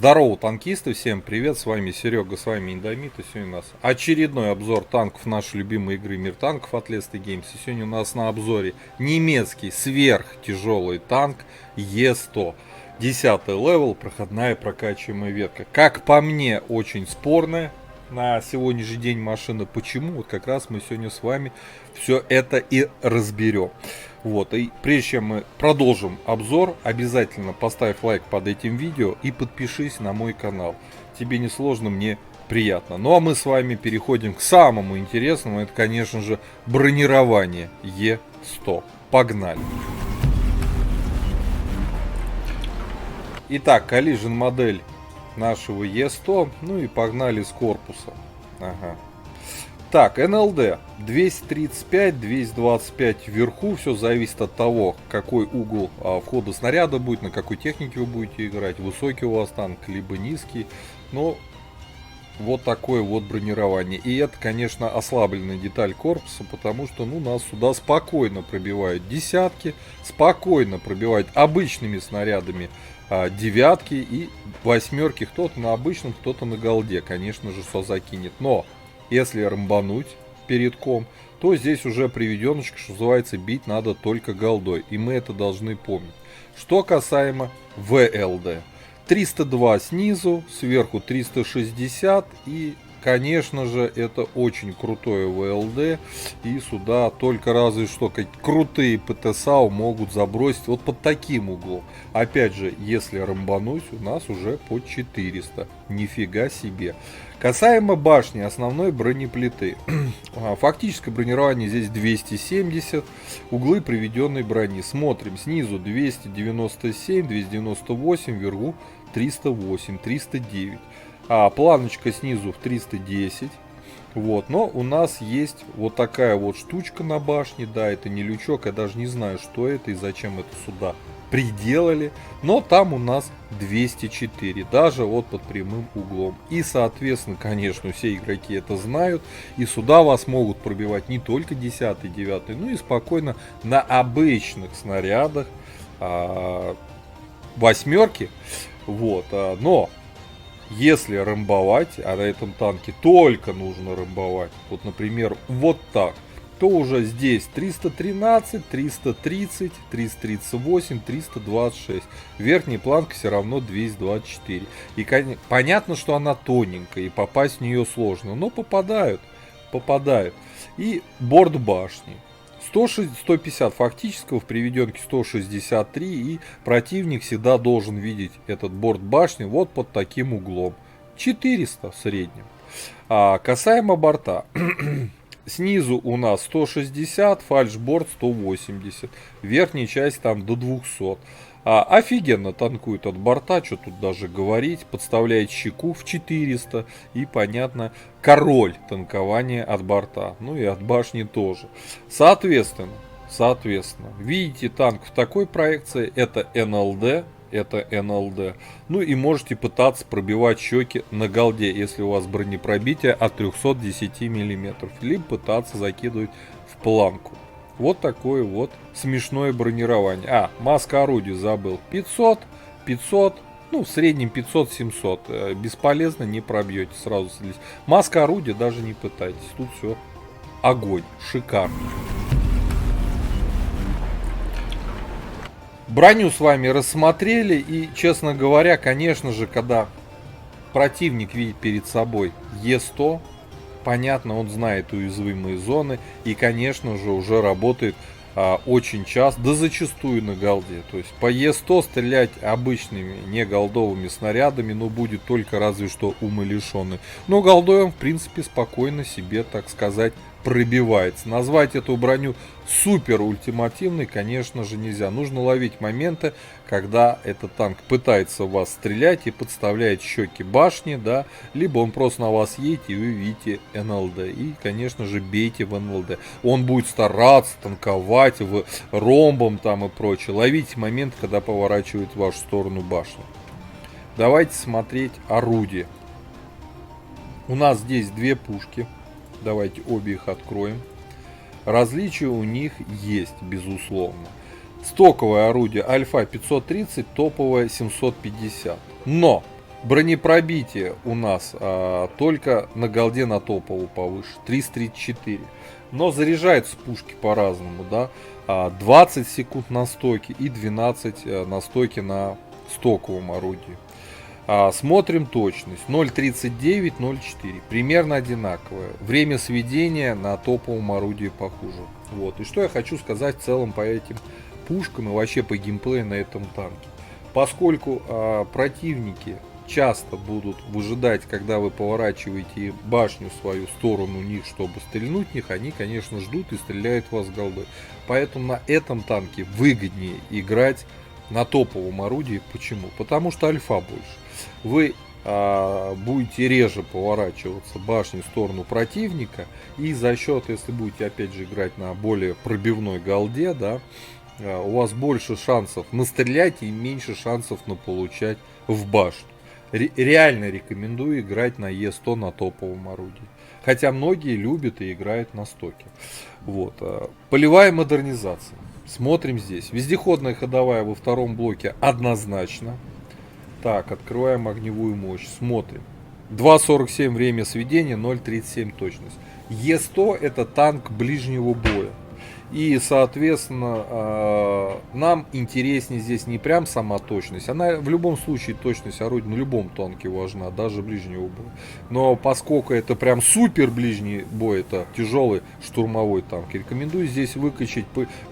Здорово, танкисты, всем привет, с вами Серега, с вами Индомит, и сегодня у нас очередной обзор танков нашей любимой игры Мир танков от Leste Games. И сегодня у нас на обзоре немецкий сверхтяжелый танк Е100, 10 левел, проходная прокачиваемая ветка. Как по мне, очень спорная на сегодняшний день машина. Почему? Вот как раз мы сегодня с вами все это и разберем. Вот, и прежде чем мы продолжим обзор, обязательно поставь лайк под этим видео и подпишись на мой канал. Тебе не сложно, мне приятно. Ну а мы с вами переходим к самому интересному, это, конечно же, бронирование Е100. Погнали! Итак, collision модель нашего Е100, ну и погнали с корпуса. Ага. Так, НЛД 235-225 вверху, все зависит от того, какой угол входа снаряда будет, на какой технике вы будете играть, высокий у вас танк, либо низкий, но вот такое вот бронирование. И это, конечно, ослабленная деталь корпуса, потому что нас сюда спокойно пробивают десятки, спокойно пробивают обычными снарядами девятки и восьмерки, кто-то на обычном, кто-то на голде, конечно же, все закинет, но если рамбануть перед ком, то здесь уже приведеночка, что называется, бить надо только голдой. И мы это должны помнить. Что касаемо ВЛД. 302 снизу, сверху 360 и, конечно же, это очень крутое ВЛД. И сюда только разве что крутые ПТСАУ могут забросить вот под таким углом. Опять же, если рамбануть, у нас уже под 400. Нифига себе. Касаемо башни основной бронеплиты. Фактическое бронирование здесь 270. Углы приведенной брони. Смотрим снизу 297, 298, вверху 308, 309. Планочка снизу в 310. Вот, но у нас есть вот такая вот штучка на башне. Да, это не лючок, я даже не знаю, что это и зачем это сюда приделали. Но там у нас 204, даже вот под прямым углом. И, соответственно, конечно, все игроки это знают. И сюда вас могут пробивать не только 10, 9, но и спокойно на обычных снарядах восьмерки. Вот, но если рамбовать, а на этом танке только нужно рамбовать, вот, например, вот так, то уже здесь 313, 330, 338, 326. Верхняя планка все равно 224. И понятно, что она тоненькая, и попасть в нее сложно, но попадают. И борт башни. 150 фактического, в приведенке 163, и противник всегда должен видеть этот борт башни вот под таким углом. 400 в среднем. Касаемо борта. Снизу у нас 160, фальшборд 180, верхняя часть там до 200. Офигенно танкует от борта, что тут даже говорить, подставляет щеку в 400 и, понятно, король танкования от борта, ну и от башни тоже. Соответственно, видите танк в такой проекции, это НЛД. Ну и можете пытаться пробивать щеки на голде, если у вас бронепробитие от 310 мм, либо пытаться закидывать в планку. Вот такое вот смешное бронирование. Маска орудия забыл. 500, ну в среднем 500-700. Бесполезно, не пробьете сразу. Маска орудия даже не пытайтесь. Тут все огонь, шикарно. Броню с вами рассмотрели, и, честно говоря, конечно же, когда противник видит перед собой Е100, понятно, он знает уязвимые зоны и, конечно же, уже работает очень часто, да зачастую на голде. То есть по Е100 стрелять обычными, не голдовыми снарядами, но будет только разве что умалишенный. Но голдой он, в принципе, спокойно себе, так сказать, пробивается. Назвать эту броню супер ультимативной, конечно же, нельзя. Нужно ловить моменты, когда этот танк пытается в вас стрелять и подставляет щеки башни, да, либо он просто на вас едет и вы видите НЛД. И, конечно же, бейте в НЛД. Он будет стараться танковать в ромбом там и прочее. Ловите момент, когда поворачивает в вашу сторону башню. Давайте смотреть орудие. У нас здесь две пушки. Давайте обе их откроем. Различия у них есть, безусловно. Стоковое орудие Альфа 530, топовое 750. Но Бронепробитие у нас только на голде на топовую повыше, 334. Но заряжаются пушки по-разному, да. 20 секунд на стойке и 12 на стойке на стоковом орудии. Смотрим точность. 0.39, 0.4. Примерно одинаковое. Время сведения на топовом орудии похуже. Вот. И что я хочу сказать в целом по этим пушкам и вообще по геймплею на этом танке. Поскольку противники часто будут выжидать, когда вы поворачиваете башню в свою сторону них, чтобы стрельнуть в них, они, конечно, ждут и стреляют вас голдой. Поэтому на этом танке выгоднее играть на топовом орудии. Почему? Потому что альфа больше. Вы будете реже поворачиваться башней в сторону противника, и за счет, если будете опять же играть на более пробивной голде, да, у вас больше шансов настрелять и меньше шансов на получать в башню. Реально рекомендую играть на Е100 на топовом орудии. Хотя многие любят и играют на стоке. Вот. Полевая модернизация. Смотрим здесь. Вездеходная ходовая во втором блоке однозначно. Так, открываем огневую мощь. Смотрим. 2.47 время сведения, 0.37 точность. Е100 это танк ближнего боя. И, соответственно, нам интереснее здесь не прям сама точность. Она в любом случае точность орудия на любом танке важна, даже ближнего боя. Но поскольку это прям супер ближний бой, это тяжелый штурмовой танк, рекомендую здесь выкачать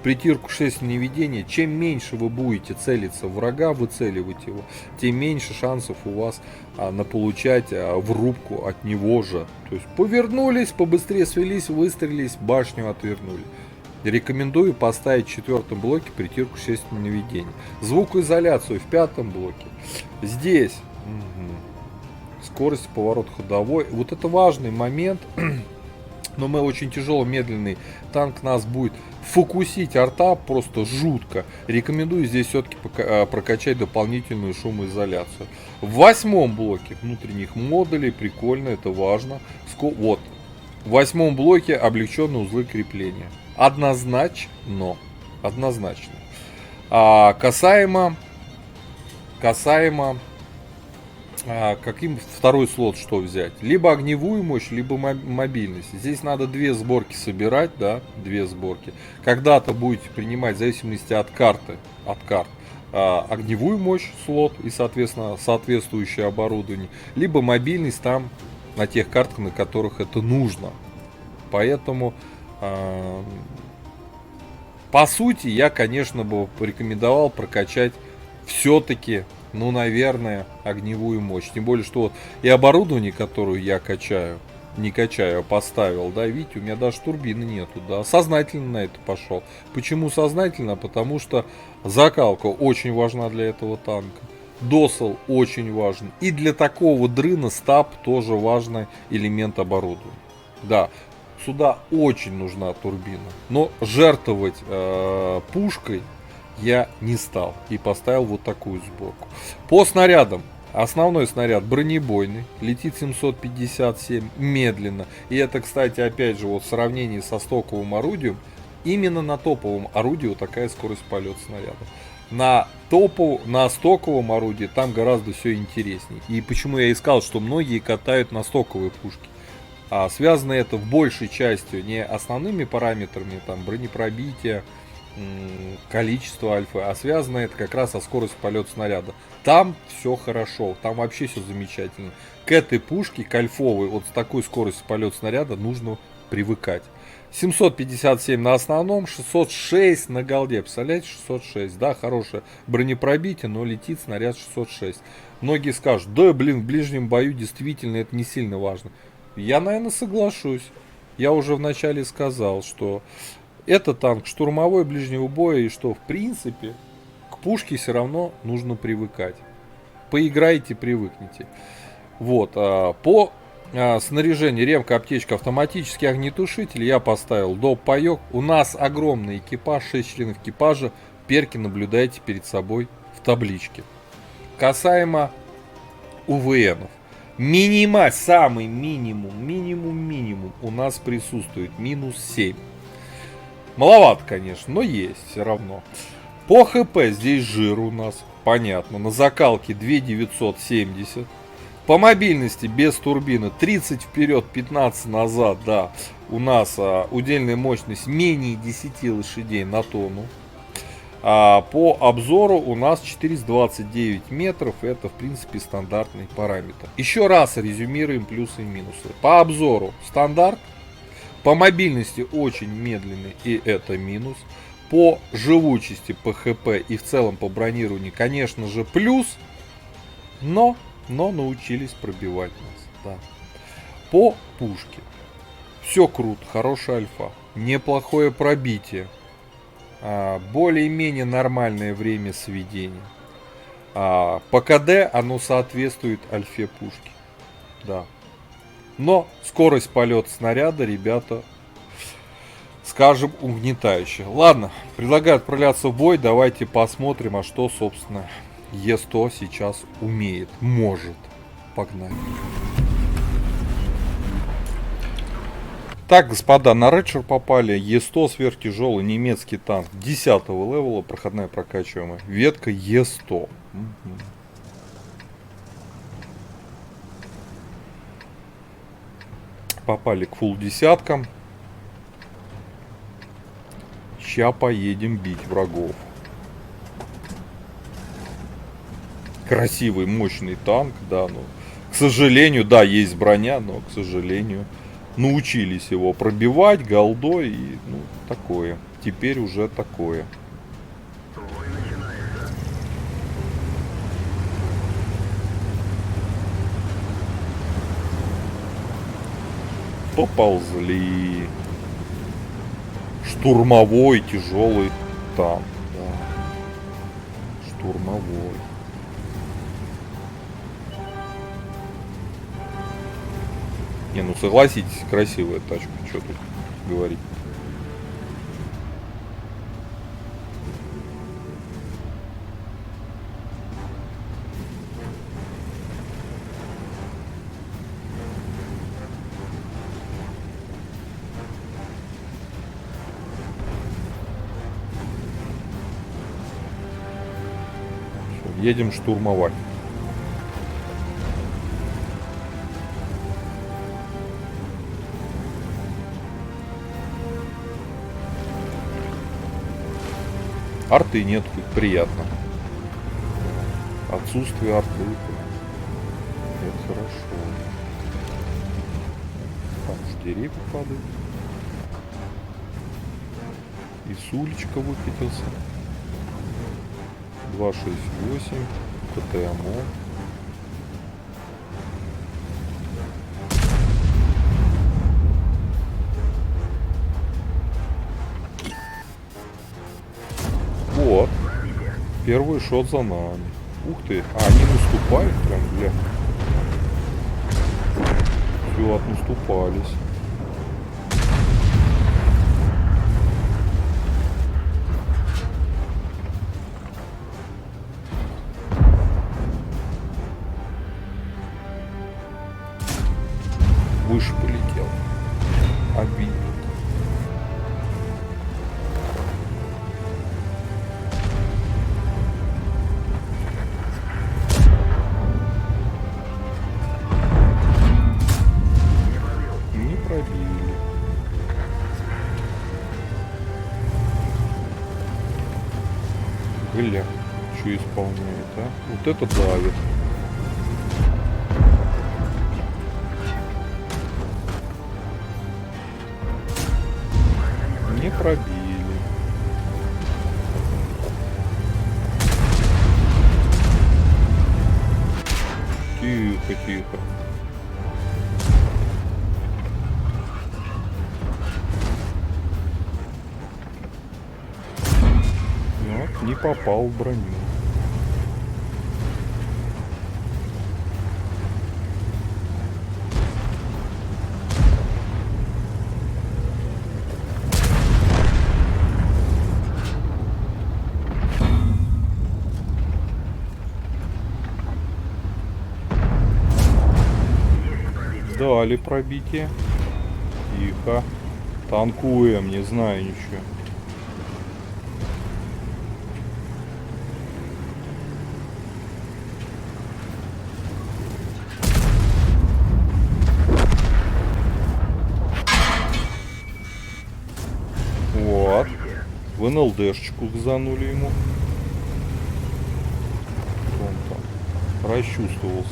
притирку 6 наведения. Чем меньше вы будете целиться в врага, выцеливать его, тем меньше шансов у вас на получать в рубку от него же. То есть повернулись, побыстрее свелись, выстрелились, башню отвернули. Рекомендую поставить в четвертом блоке притирку 6 наведений. Звукоизоляцию в пятом блоке. Здесь скорость поворота ходовой. Вот это важный момент. Но мы очень тяжелый, медленный танк нас будет фокусить арта просто жутко. Рекомендую здесь все-таки прокачать дополнительную шумоизоляцию. В восьмом блоке внутренних модулей прикольно, это важно. Вот. В восьмом блоке облегченные узлы крепления. Однозначно. Касаемо каким второй слот что взять? Либо огневую мощь, либо мобильность. Здесь надо две сборки собирать, да, две сборки. Когда-то будете принимать в зависимости от карт огневую мощь слот и, соответственно, соответствующее оборудование, либо мобильность там на тех картах, на которых это нужно. Поэтому по сути, я, конечно, бы порекомендовал прокачать все-таки, ну, наверное, огневую мощь. Тем более, что вот и оборудование, которое я качаю, не качаю, а поставил, да, видите, у меня даже турбины нету, да, сознательно на это пошел. Почему сознательно? Потому что закалка очень важна для этого танка. Досел очень важен. И для такого дрына стаб тоже важный элемент оборудования. Да. Сюда очень нужна турбина, но жертвовать пушкой я не стал и поставил вот такую сборку. По снарядам. Основной снаряд бронебойный, летит 757 медленно. И это, кстати, опять же, вот в сравнении со стоковым орудием, именно на топовом орудии вот такая скорость полета снаряда. На стоковом орудии там гораздо все интереснее. И почему я искал, что многие катают на стоковые пушки. Связано это в большей части не основными параметрами, там, бронепробития, количество альфы, а связано это как раз со скоростью полета снаряда. Там все хорошо, там вообще все замечательно. К этой пушке, к альфовой, вот с такой скоростью полета снаряда нужно привыкать. 757 на основном, 606 на голде. Представляете, 606, да, хорошее бронепробитие, но летит снаряд 606. Многие скажут, да, блин, в ближнем бою действительно это не сильно важно. Я, наверное, соглашусь. Я уже вначале сказал, что это танк штурмовой ближнего боя, и что, в принципе, к пушке все равно нужно привыкать. Поиграйте, привыкните. Вот. По снаряжению ремка, аптечка, автоматический огнетушитель я поставил доп. Паёк. У нас огромный экипаж, 6 членов экипажа. Перки наблюдайте перед собой в табличке. Касаемо УВНов. Самый минимум у нас присутствует минус 7. Маловато, конечно, но есть все равно. По ХП здесь жир у нас, понятно. На закалке 2970. По мобильности без турбины 30 вперед, 15 назад, да, у нас удельная мощность менее 10 лошадей на тонну. По обзору у нас 429 метров, это в принципе стандартный параметр. Еще раз резюмируем плюсы и минусы. По обзору стандарт, по мобильности очень медленный, и это минус. По живучести, по ХП и в целом по бронированию, конечно же, плюс, но научились пробивать нас. Да. По пушке все круто, хорошая альфа, неплохое пробитие. Более-менее нормальное время сведения. По КД оно соответствует альфе пушки. Да. Но скорость полета снаряда, ребята, скажем, угнетающая. Ладно, предлагаю отправляться в бой. Давайте посмотрим, что, собственно, Е100 сейчас умеет, может. Погнали. Так, господа, на Редшер попали. Е100 сверхтяжелый немецкий танк 10 левела, проходная прокачиваемая. Ветка Е100. Попали к фулл десяткам. Ща поедем бить врагов. Красивый, мощный танк, да, но, к сожалению, да, есть броня, но, к сожалению, научились его пробивать голдой и, ну, такое. Теперь уже такое. Поползли. Штурмовой тяжелый танк, да. Штурмовой. Не, ну согласитесь, красивая тачка, что тут говорить. Всё, едем штурмовать. Арты нет, хоть приятно. Отсутствие арты. Это хорошо. Там уж деревья падают. И с уличка выкатился. 268. КТМО. Вот. Первый шот за нами. Ух ты. Они наступают прям, бля. Все, отнаступались. Выше полетел. Обидно. Гля, что исполняет, а? Вот это давит. Не пробили. Тихо, тихо. Вот, не попал в броню. Дали пробитие. Тихо. Танкуем, не знаю ничего. В НЛДшечку занули ему. Он там расчувствовался.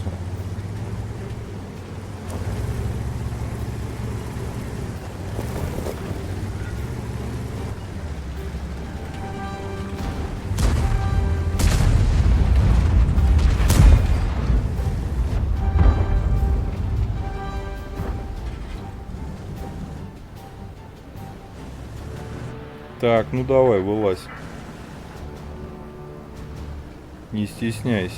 Так, ну давай, вылазь. Не стесняйся.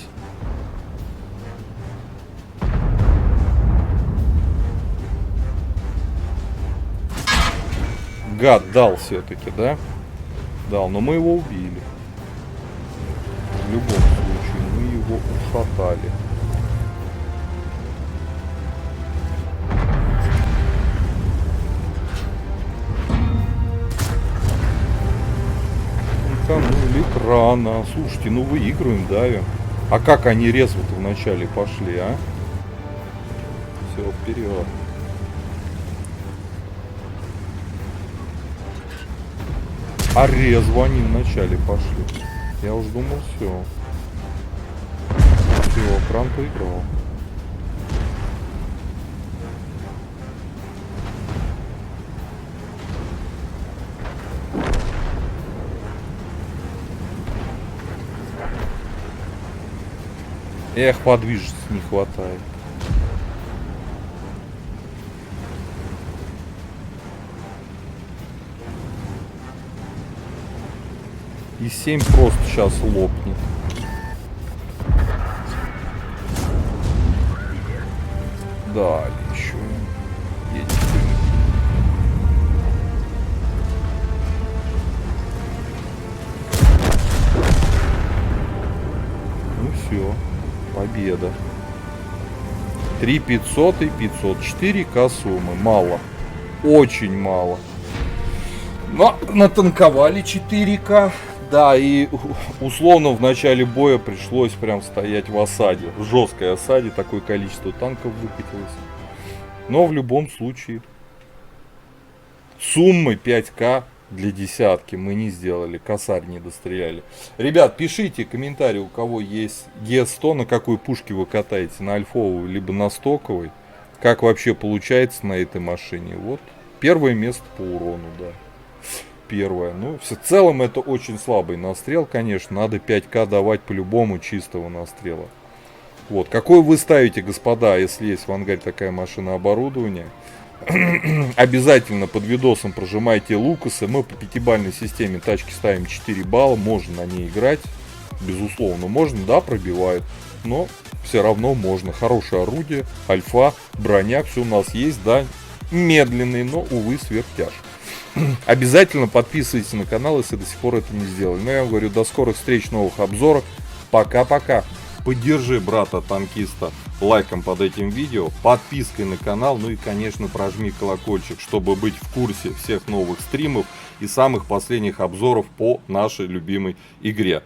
Гад дал все-таки, да? Дал, но мы его убили. В любом случае, мы его ушатали. Утонули крана. Слушайте, ну выигрываем, давим. А как они резво-то вначале пошли, а? Все, вперед. А резво они вначале пошли. Я уж думал, все. Все, кран поиграл. Эх, подвижности не хватает. И 7 просто сейчас лопнет. Да, еще едет. Ну все, победа. 3500 и 504к суммы. Мало. Очень мало. Но натанковали 4к. Да, и условно в начале боя пришлось прям стоять в осаде. В жесткой осаде такое количество танков выкатилось. Но в любом случае суммы 5к для десятки мы не сделали. Косарь не достреляли. Ребят, пишите комментарии, у кого есть Г100, на какой пушке вы катаете, на альфовой либо на стоковой. Как вообще получается на этой машине. Вот первое место по урону, да. Первое. Ну, в целом это очень слабый настрел, конечно. Надо 5к давать по-любому чистого настрела. Вот. Какой вы ставите, господа, если есть в ангаре такая машина оборудования? Обязательно под видосом прожимайте лукасы. Мы по 5-бальной системе тачки ставим 4 балла. Можно на ней играть. Безусловно, можно, да, пробивают. Но все равно можно. Хорошее орудие, альфа, броня, все у нас есть, да. Медленный, но, увы, сверхтяж. Обязательно подписывайтесь на канал, если до сих пор это не сделали. Ну, я вам говорю, до скорых встреч, новых обзоров. Пока-пока. Поддержи брата-танкиста лайком под этим видео, подпиской на канал, ну и, конечно, прожми колокольчик, чтобы быть в курсе всех новых стримов и самых последних обзоров по нашей любимой игре.